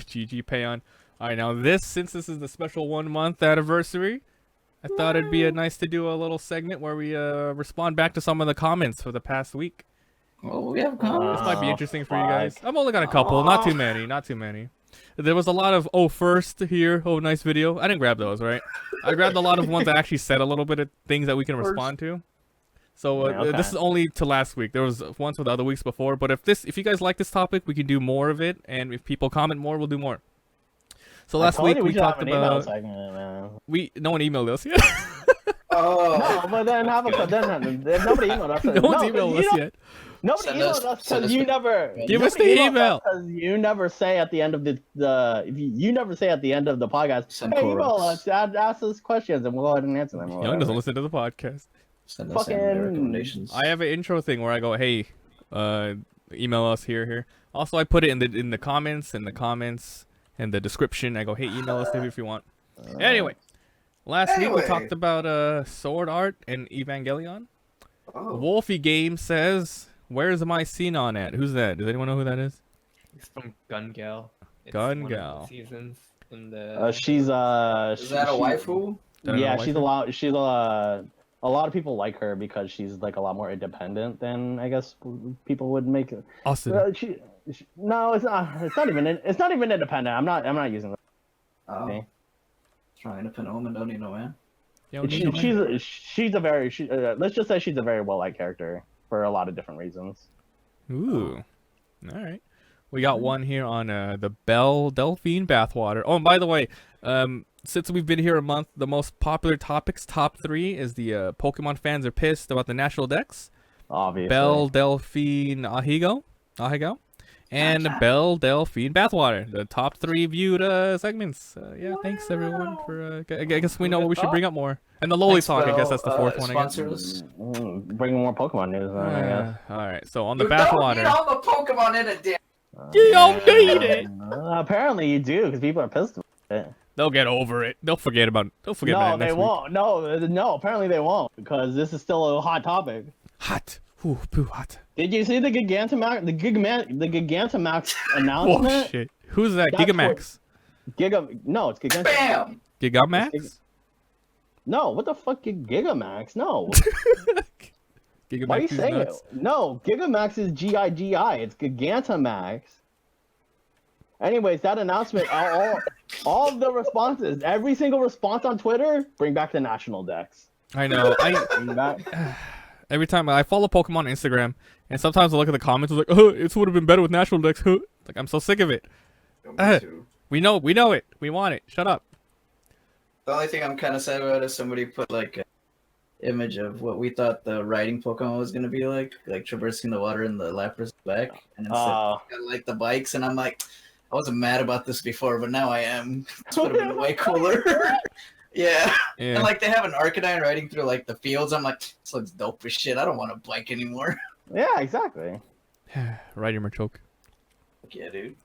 GG Payon. All right, now since this is the special 1 month anniversary, I thought it'd be nice to do a little segment where we respond back to some of the comments for the past week. Oh, we have comments. This might be interesting for you guys. I've only got a couple, not too many. There was a lot of first here. Oh, nice video. I didn't grab those, right? I grabbed a lot of ones that actually said a little bit of things that we can respond to. So this is only to last week. There was ones for the other weeks before. But if you guys like this topic, we can do more of it. And if people comment more, we'll do more. So last week we talked about no one emailed us yet. No, but then nobody emailed us. No one's emailed us yet. Nobody emailed us because you never give us the email. You never say at the end of you never say at the end of the podcast, hey, email us, ask us questions, and we'll go ahead and answer them. Young doesn't listen to the podcast. Send us recommendations. I have an intro thing where I go, hey, email us here. Also, I put it in the comments and the description. I go, hey, email us if you want. Anyway, last week we talked about Sword Art and Evangelion. Wolfie Game says, "Where's my Sinon at?" Who's that? Does anyone know who that is? It's from Gun Gal. Gun Gal. Seasons in the. She's Is that a waifu? Yeah, she's a lot of people like her because she's like a lot more independent than I guess people would make it. Austin. No, it's not. It's not even independent. I'm not using it. Oh. Trying to pin home and don't know, man. She's a very let's just say she's a very well liked character for a lot of different reasons. Ooh, all right. We got one here on the Delphine bathwater. Oh, and by the way, since we've been here a month, the most popular topics top 3 is the Pokemon fans are pissed about the national dex. Obviously. Belle Delphine Ahigo, and Belle Delphine bathwater. The top 3 viewed segments. Yeah, thanks everyone for. I guess we know what we should bring up more. And the Loli talk. I guess that's the 4th one. I guess. Bringing more Pokemon news. I guess. All right. So on the bathwater. You don't need all the Pokemon in it, damn. You don't need it. Apparently you do, because people are pissed about it. They'll get over it. They'll forget about it. No, they won't. No, apparently they won't, because this is still a hot topic. Hot. Ooh, poo hot. Did you see the Gigantamax announcement? Oh shit. Who's that? Gigamax. No, it's Gigantamax. Bam! Gigamax? No, what the fuck Gigamax? No. Gigamax. Why are you saying it? No, Gigamax is Gigi. It's Gigantamax. Anyways, that announcement, all of the responses, every single response on Twitter, bring back the national dex. I know. Every time I follow Pokemon on Instagram, and sometimes I look at the comments, it's like, oh, it would have been better with national dex. Like, I'm so sick of it. We know it. We want it. Shut up. The only thing I'm kind of sad about is somebody put like an image of what we thought the riding Pokemon was gonna be like traversing the water in the Lapras back, and instead like the bikes, and I'm like, I wasn't mad about this before, but now I am. This would have been way cooler. Yeah. And like they have an Arcanine riding through like the fields. I'm like, this looks dope as shit. I don't want a bike anymore. Yeah, exactly. Riding Machoke. Yeah, dude.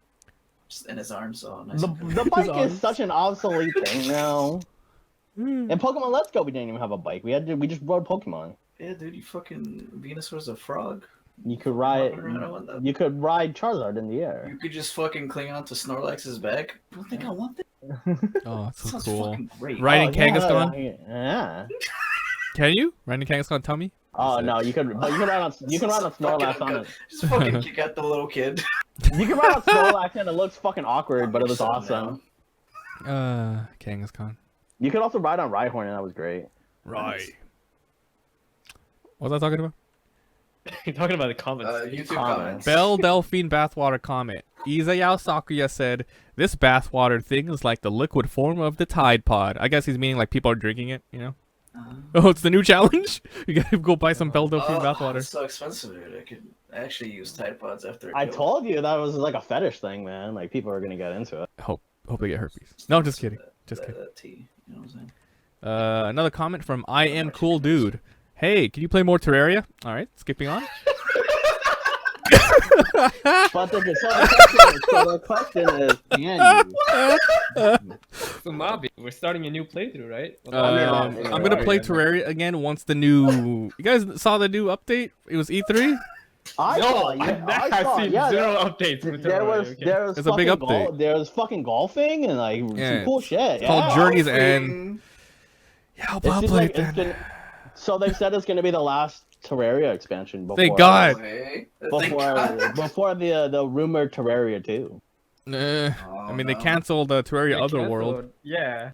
Just in his arms, so nice. The bike is such an obsolete thing now. In Pokemon Let's Go, we didn't even have a bike. We just rode Pokemon. Yeah, dude, you fucking Venusaur's a frog. You could ride Charizard in the air. You could just fucking cling on to Snorlax's back. I don't think I want that. Oh, that's so cool. Great. Riding Kangaskhan? Yeah. Can you? Riding Kangaskhan tummy? Oh no, you can ride on Snorlax on it. Just fucking kick out the little kid. You can ride on Snorlax and it looks fucking awkward, but it was awesome. Kangaskhan. You could also ride on Rhyhorn and that was great. Right. What was I talking about? You're talking about the comments. YouTube comments. Belle Delphine bathwater comment. Izayao Sakuya said, "This bathwater thing is like the liquid form of the Tide Pod." I guess he's meaning like people are drinking it, you know? Oh, it's the new challenge? You gotta go buy some Belle Delphine bathwater. It's so expensive, dude. I could actually use Tide Pods after. I told you that was like a fetish thing, man. Like people are gonna get into it. Hope they get herpes. No, just kidding. Just kidding. Tea, you know what I'm saying? Another comment from I Am Cool Dude. Hey, can you play more Terraria? All right, skipping on. But the question is, can you? So Mabi, we're starting a new playthrough, right? I'm gonna play Terraria again once the new. You guys saw the new update? It was E3. I've seen zero updates. There was It's a big update. There was fucking golfing and like some cool shit. It's called Journey's End. Yeah, I'll play it then. So they said it's gonna be the last Terraria expansion before. Thank God. Before the rumored Terraria 2. I mean, they canceled Terraria Otherworld. Yeah.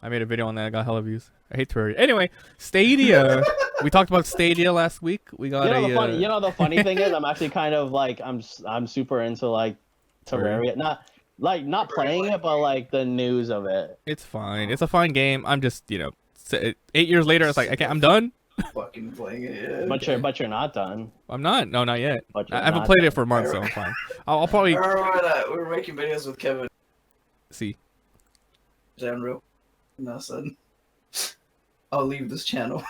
I made a video on that. I got hella views. I hate Terraria. Anyway, Stadia. We talked about Stadia last week. We got the funny thing is, I'm actually kind of like I'm super into like Terraria. Not playing it, but like the news of it. It's fine. It's a fine game. I'm just 8 years later. It's like I'm done. Fucking playing it. Yeah, But you're not done. I'm not. No, not yet. I haven't played it for months, so I'm fine. I'll probably. We were making videos with Kevyn. See. Genre. And all of a sudden, I'll leave this channel.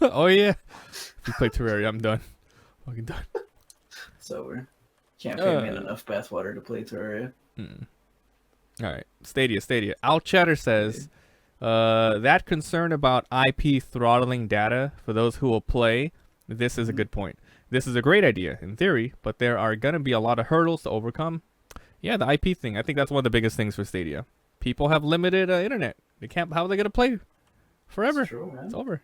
Oh yeah. If you play Terraria, I'm done. Fucking done. It's over. Can't pay me enough bathwater to play Terraria. All right, Stadia. Al Chatter says that concern about IP throttling data for those who will play. This is a good point. This is a great idea in theory, but there are gonna be a lot of hurdles to overcome. Yeah, the IP thing. I think that's one of the biggest things for Stadia. People have limited internet. They can't. How are they gonna play forever? It's true, man. It's over.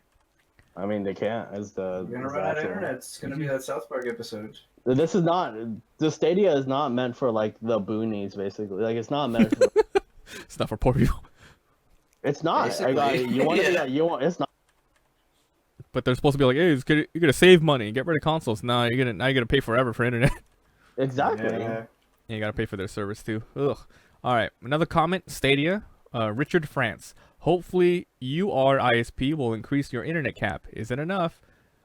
I mean, they can't. You're gonna run out of internet. It's gonna be that South Park episode. The Stadia is not meant for like the boonies, basically. Like it's not meant for. It's not for poor people. It's not. It's not. But they're supposed to be like, hey, you're gonna save money, get rid of consoles. Now you're gonna pay forever for internet. Exactly. Yeah. You gotta pay for their service too. Ugh. All right, another comment. Stadia. Richard France. Hopefully, your ISP will increase your internet cap. Is it enough?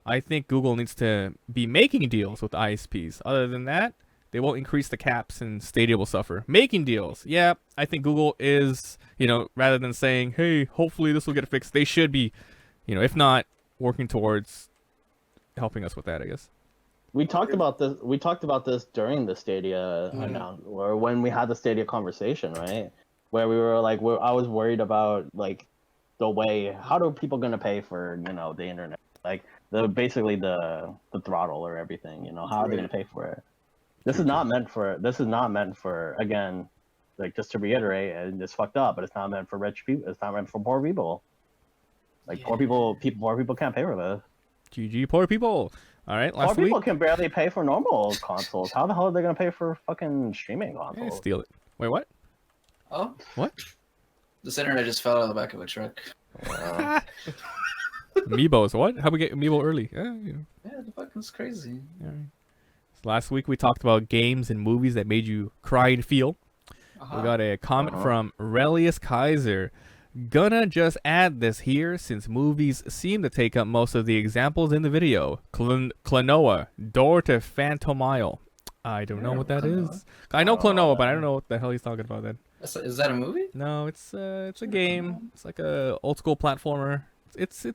I think Google needs to be making deals with ISPs. Other than that, they won't increase the caps and Stadia will suffer. Making deals. Yeah, I think Google is, rather than saying, hey, hopefully this will get fixed, they should be, if not, working towards helping us with that, I guess. We talked about this during the Stadia or when we had the Stadia conversation, right? Where we were like, I was worried about like the way, how are people gonna pay for the internet, like basically the throttle or everything, how are they gonna pay for it? This is not meant for again, like just to reiterate, and it's fucked up, but it's not meant for rich people. It's not meant for poor people. Like poor people can't pay for this. GG poor people. All right, last week. Poor people can barely pay for normal consoles. How the hell are they gonna pay for fucking streaming consoles? Steal it. Wait, what? Oh, what? This internet just fell out of the back of a truck. Amiibos, what? How we get Amiibo early? Yeah, the fuck was crazy. All right. So last week we talked about games and movies that made you cry and feel. We got a comment from Relius Kaiser. Gonna just add this here since movies seem to take up most of the examples in the video. Klonoa, Door to Phantom Isle. I don't know what that is. I know Klonoa, but I don't know what the hell he's talking about then. Is that a movie? No, it's a game. It's like a old school platformer. It's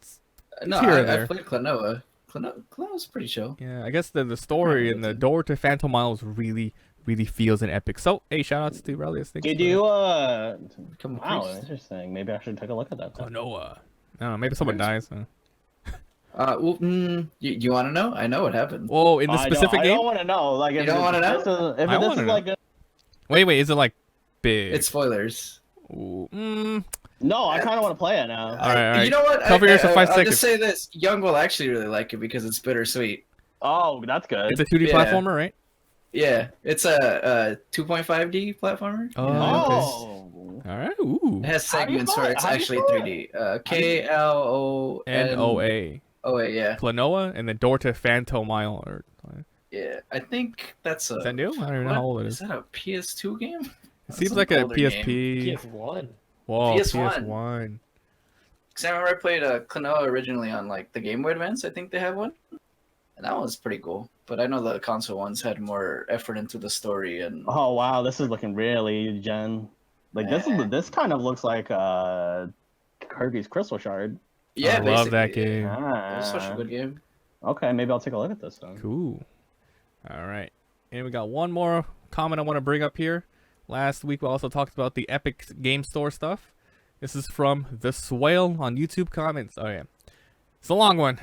no, I played Klonoa. Klonoa's pretty chill. Yeah, I guess the story in the Door to Phantom Isle really feels an epic. So hey, shout outs to Relius. Did you wow, interesting. Maybe I should take a look at that. Klonoa. I don't know, maybe someone dies. Well, you want to know? I know what happened. Whoa, in the specific game? I don't want to know. Like, you don't want to know? If this is like Wait, is it like big? It's spoilers. Ooh, No, I kind of want to play it now. All right. You know what? Cover yours for 5 seconds. I'll just say this: Young will actually really like it because it's bittersweet. Oh, that's good. It's a 2D platformer, right? Yeah, it's a 2.5D platformer. Oh, okay. All right. Ooh. It has segments where it's actually 3D. Klonoa. Oh wait, yeah. Klonoa and then Door to Phantom Isle. Yeah, I think that's a. Is that new? I don't even know how old it is. Is that a PS2 game? It seems like a PSP. Game. PS1. Whoa, PS1. Because I remember I played Klonoa originally on like the Game Boy Advance. I think they have one, and that one's pretty cool. But I know the console ones had more effort into the story and. Oh wow, this is looking really gen. Like this kind of looks like Kirby's Crystal Shard. Yeah, I love that game. It's such a good game. Okay, maybe I'll take a look at this then. Cool. All right. And we got one more comment I want to bring up here. Last week we also talked about the Epic Game Store stuff. This is from The Swale on YouTube comments. Oh, yeah. It's a long one.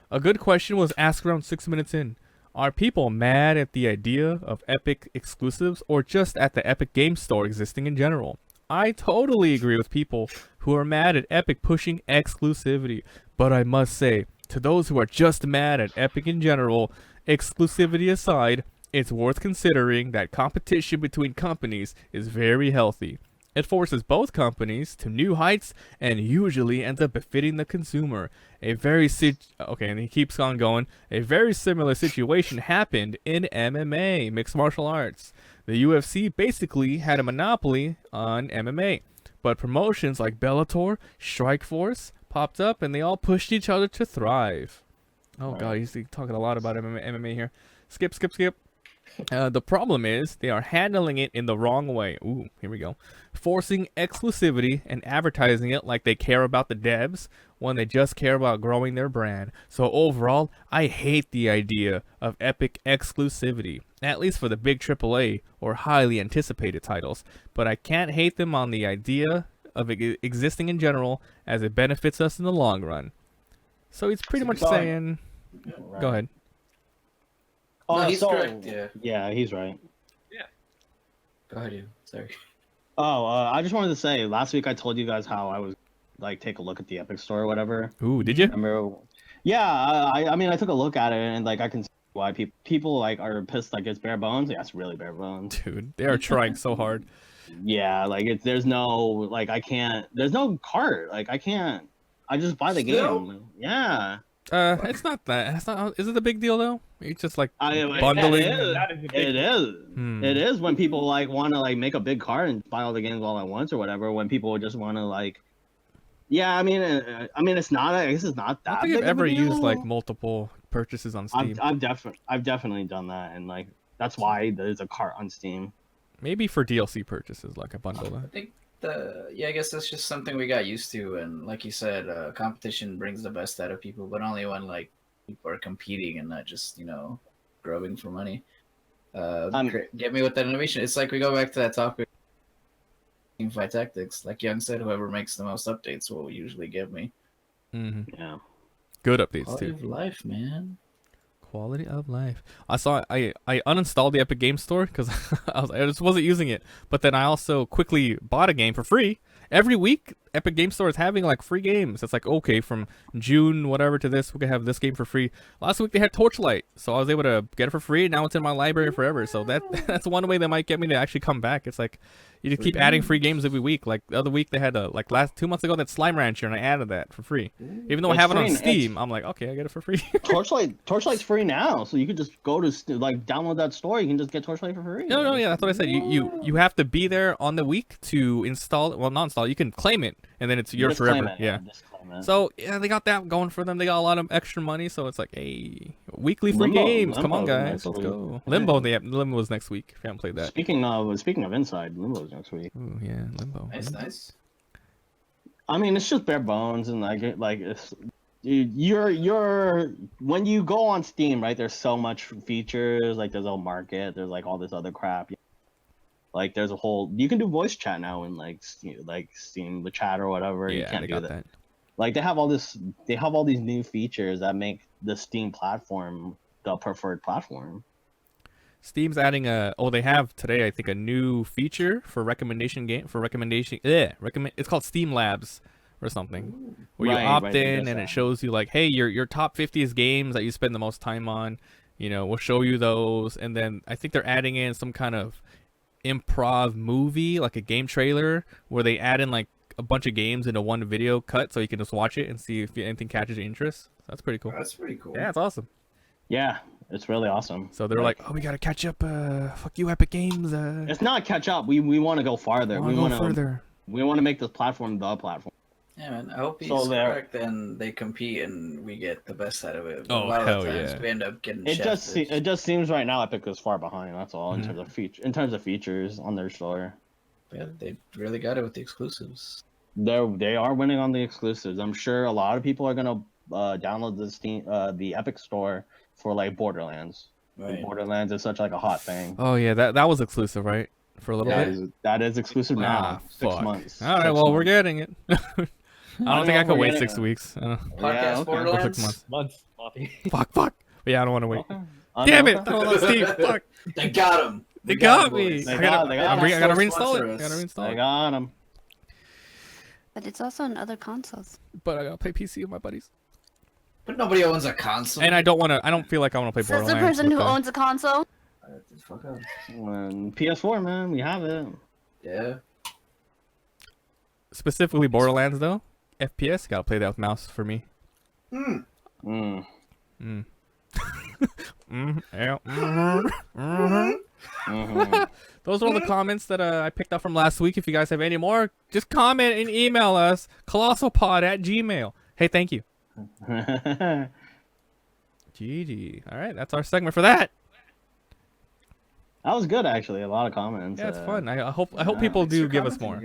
A good question was asked around 6 minutes in. Are people mad at the idea of Epic exclusives or just at the Epic Game Store existing in general? I totally agree with people who are mad at Epic pushing exclusivity. But I must say, to those who are just mad at Epic in general, exclusivity aside, it's worth considering that competition between companies is very healthy. It forces both companies to new heights and usually ends up befitting the consumer. Okay, and he keeps on going. A very similar situation happened in MMA, mixed martial arts. The UFC basically had a monopoly on MMA, but promotions like Bellator, Strikeforce popped up and they all pushed each other to thrive. Oh god, he's talking a lot about MMA here. Skip. The problem is they are handling it in the wrong way. Ooh, here we go. Forcing exclusivity and advertising it like they care about the devs when they just care about growing their brand. So overall, I hate the idea of Epic exclusivity, at least for the big AAA or highly anticipated titles. But I can't hate them on the idea of it existing in general as it benefits us in the long run. So he's pretty much saying... Right. Go ahead. No, he's correct. Yeah, he's right. Yeah. Go ahead, you. Sorry. I just wanted to say, last week I told you guys how I was like take a look at the Epic Store or whatever. Ooh, did you? Remember? Yeah, I mean I took a look at it and like I can see why people like are pissed like it's bare bones. Yeah, it's really bare bones. Dude, they are trying so hard. Yeah, like there's no there's no cart. Like I just buy the game. Yeah. It's not that. It's not. Is it a big deal though? It's just like Bundling. It is. It is when people like want to like make a big cart and buy all the games all at once or whatever. When people just want to like, yeah. I mean, it's not. I guess it's not that. I don't think big I've ever of a deal. used like multiple purchases on Steam. I've definitely done that, and like that's why there's a cart on Steam. Maybe for DLC purchases, like a bundle. I think I guess that's just something we got used to, and like you said, competition brings the best out of people, but only when like people are competing and not just grubbing for money. Get me with that innovation. It's like we go back to that topic. Teamfight tactics, like Young said, whoever makes the most updates will usually give me. Mm-hmm. Yeah, good updates Quality too. of life, man. Quality of life. I uninstalled the Epic Game Store because I just wasn't using it. But then I also quickly bought a game for free. Every week, Epic Game Store is having like free games. It's like, okay, from June whatever to this, we can have this game for free. Last week they had Torchlight, so I was able to get it for free. Now it's in my library forever. So that's one way they might get me to actually come back. It's like you just keep adding free games every week. Like the other week they had like 2 months ago that Slime Rancher, and I added that for free. Even though I have it on Steam, I'm like, okay, I get it for free. Torchlight's free now, so you could just go to like download that store. You can just get Torchlight for free. No, yeah, that's what I said. You have to be there on the week to install it. Well, not install. You can claim it, and then it's yours forever. Yeah. So yeah, they got that going for them. They got a lot of extra money, so it's like, hey, weekly free games. Come on, guys, let's go. Limbo, Limbo's next week. If you haven't played that. Speaking of Inside, Limbo's next week. Ooh, yeah, Limbo. Nice. I mean, it's just bare bones, and you're when you go on Steam, right? There's so much features. Like there's a market. There's like all this other crap. Like there's a whole. You can do voice chat now in like Steam, the chat or whatever. Yeah, you can't they do got that. Like they have all this. They have all these new features that make the Steam platform the preferred platform. Steam's adding they have today, I think, a new feature for it's called Steam Labs or something, where you opt in and it shows you like, hey, your top 50th games that you spend the most time on, we'll show you those. And then I think they're adding in some kind of improv movie, like a game trailer, where they add in like a bunch of games into one video cut, so you can just watch it and see if anything catches your interest. That's pretty cool. That's pretty cool. Yeah, it's awesome. Yeah, it's really awesome. So they're like, oh, we gotta catch up. Fuck you, Epic Games. It's not catch up. We want to go farther. We want to further. We want to make this platform the platform. Yeah, man. I hope he's correct and they compete and we get the best out of it. Oh, hell yeah. We end up getting it just seems right now Epic is far behind. That's all in terms of features on their store. Yeah, they really got it with the exclusives. They are winning on the exclusives. I'm sure a lot of people are gonna download the Epic Store for like Borderlands. Right. Borderlands is such like a hot thing. Oh yeah, that was exclusive, right? For a little bit. That is exclusive now. Ah, 6 fuck. months. All right, 6 well, we're months. getting it. I don't think I could wait 6 weeks. Podcast okay. Or Borderlands. 6 months. Months, Bobby. Fuck. But yeah, I don't want to wait. Okay. Damn it! Hold on, Steve. Fuck. They got him. They got me. They I got gotta him. reinstall Sponsor it. us. Gotta reinstall I it. got him. But it's also on other consoles. But I gotta play PC with my buddies. But nobody owns a console. And I don't feel like I want to play Says the Borderlands. person who with owns a console. Fuck up. And PS4, man, we have it. Yeah. specifically Borderlands though. FPS, gotta play that with mouse for me. Hmm. Mm. Mm. Yeah. Mhm. Those are all the comments that I picked up from last week. If you guys have any more, just comment and email us, ColossalPod@gmail. Hey, thank you. GG. All right, that's our segment for that. That was good, actually. A lot of comments. Yeah, it's fun. I hope people do give us more.